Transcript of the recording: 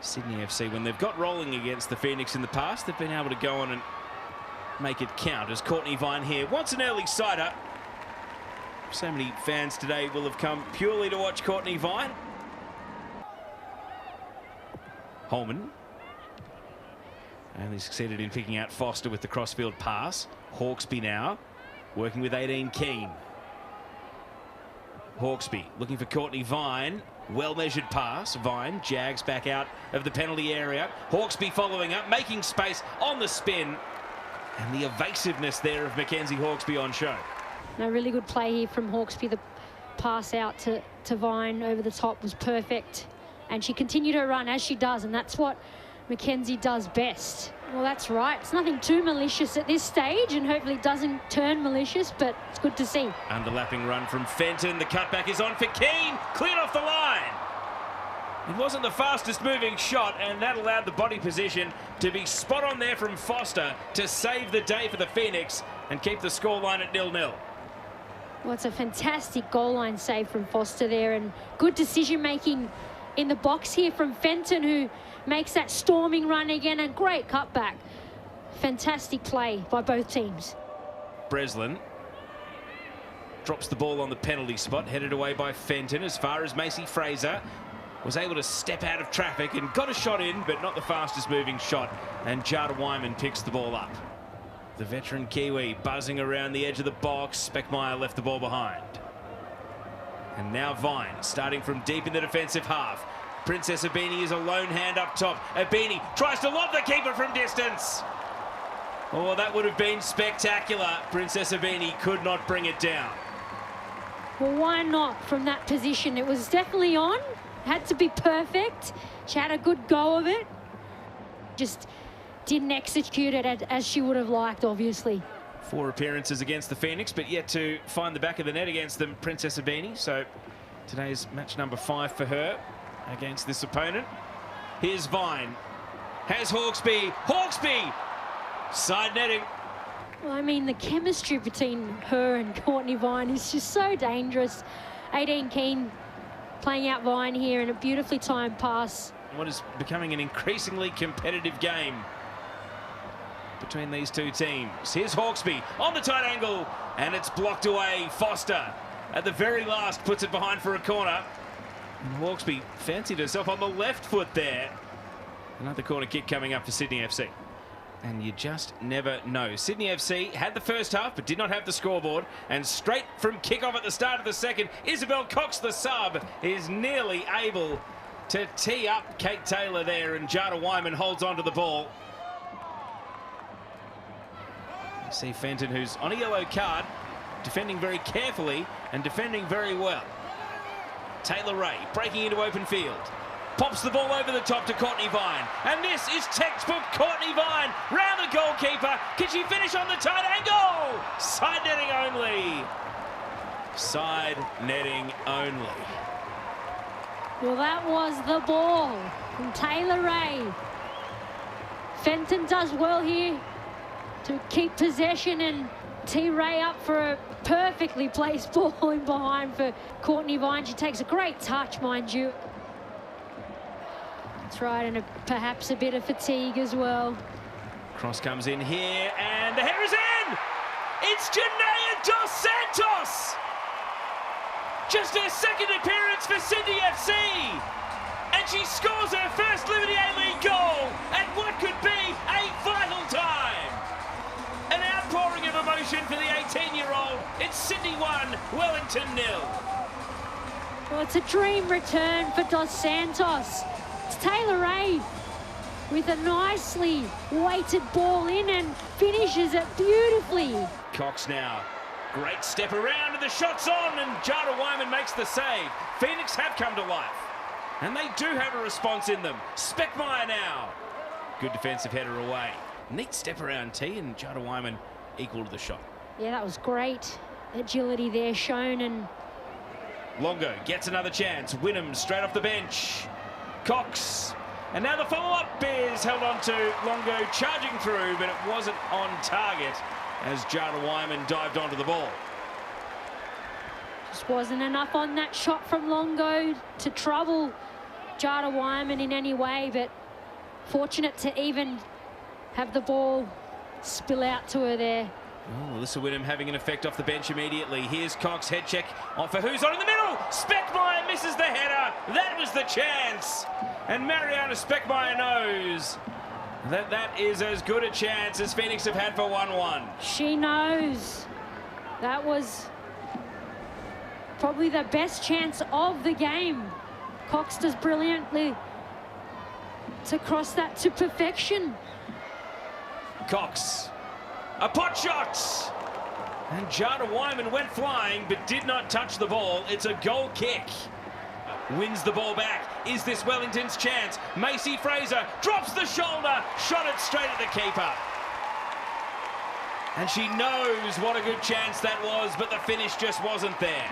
Sydney FC, when they've got rolling against the Phoenix in the past, they've been able to go on and make it count, as Courtney Vine here wants an early sider. So many fans today will have come purely to watch Courtney Vine. Holman only succeeded in picking out Foster with the crossfield pass. Hawkesby now working with 18 Keane. Hawkesby looking for Courtney Vine. Well-measured pass. Vine jags back out of the penalty area. Hawkesby following up, making space on the spin. And the evasiveness there of Mackenzie Hawkesby on show. No, really good play here from Hawkesby. The pass out to Vine over the top was perfect. And she continued her run as she does, and that's what Mackenzie does best. Well, that's right. It's nothing too malicious at this stage, and hopefully it doesn't turn malicious, but it's good to see. Underlapping run from Fenton. The cutback is on for Keane. Cleared off the line. It wasn't the fastest moving shot, and that allowed the body position to be spot on there from Foster to save the day for the Phoenix and keep the scoreline at 0-0. Well, it's a fantastic goal line save from Foster there, and good decision making in the box here from Fenton, who makes that storming run again, and great cutback. Fantastic play by both teams. Breslin drops the ball on the penalty spot, headed away by Fenton as far as Macy Fraser was able to step out of traffic and got a shot in, but not the fastest moving shot, and Jada Wyman picks the ball up. The veteran Kiwi buzzing around the edge of the box. Speckmeyer left the ball behind. And now Vine starting from deep in the defensive half. Princess Abini is a lone hand up top. Abini tries to lob the keeper from distance. Oh, that would have been spectacular. Princess Abini could not bring it down. Well, why not from that position? It was definitely on. Had to be perfect. She had a good go of it. Just didn't execute it as she would have liked, obviously. 4 appearances against the Phoenix, but yet to find the back of the net against them, Princess Abini. So today's match number 5 for her against this opponent. Here's Vine. Has Hawkesby. Hawkesby! Side netting. Well, I mean, the chemistry between her and Courtney Vine is just so dangerous. 18 Keane playing out Vine here in a beautifully timed pass. What is becoming an increasingly competitive game between these two teams. Here's Hawkesby on the tight angle, and it's blocked away. Foster at the very last puts it behind for a corner. And Hawkesby fancied herself on the left foot there. Another corner kick coming up for Sydney FC. And you just never know. Sydney FC had the first half but did not have the scoreboard. And straight from kickoff at the start of the second, Isabel Cox, the sub, is nearly able to tee up Kate Taylor there, and Jada Wyman holds onto the ball. You see Fenton, who's on a yellow card, defending very carefully and defending very well. Taylor Ray breaking into open field. Pops the ball over the top to Courtney Vine. And this is textbook Courtney Vine. Round the goalkeeper. Can she finish on the tight angle? Side netting only. Side netting only. Well, that was the ball from Taylor Ray. Fenton does well here to keep possession and tee Ray up for a perfectly placed ball in behind for Courtney Vine. She takes a great touch, mind you. That's right, and perhaps a bit of fatigue as well. Cross comes in here, and the header is in! It's Janea Dos Santos! Just her second appearance for Sydney FC! And she scores her first Liberty A-League goal at what could be a vital time! An outpouring of emotion for the 18-year-old. It's Sydney 1, Wellington 0. Well, it's a dream return for Dos Santos. It's Taylor Ray with a nicely weighted ball in and finishes it beautifully. Cox now. Great step around and the shot's on, and Jada Wyman makes the save. Phoenix have come to life. And they do have a response in them. Speckmeyer now. Good defensive header away. Neat step around tee, and Jada Wyman equal to the shot. Yeah, that was great agility there shown. And Longo gets another chance. Wynnum straight off the bench. Cox. And now the follow-up is held on to Longo charging through, but it wasn't on target as Jada Wyman dived onto the ball. just wasn't enough on that shot from Longo to trouble Jada Wyman in any way, but fortunate to even have the ball spill out to her there. Oh, Alyssa Wynnum having an effect off the bench immediately. Here's Cox, head check on for who's on in the middle. Speckmaier misses the header. That was the chance. And Mariana Speckmaier knows that that is as good a chance as Phoenix have had for 1-1. She knows. That was probably the best chance of the game. Cox does brilliantly to cross that to perfection. Cox, a pot shot. And Jada Wyman went flying but did not touch the ball. It's a goal kick. Wins the ball back. Is this Wellington's chance? Macy Fraser drops the shoulder, shot it straight at the keeper. And she knows what a good chance that was, but the finish just wasn't there.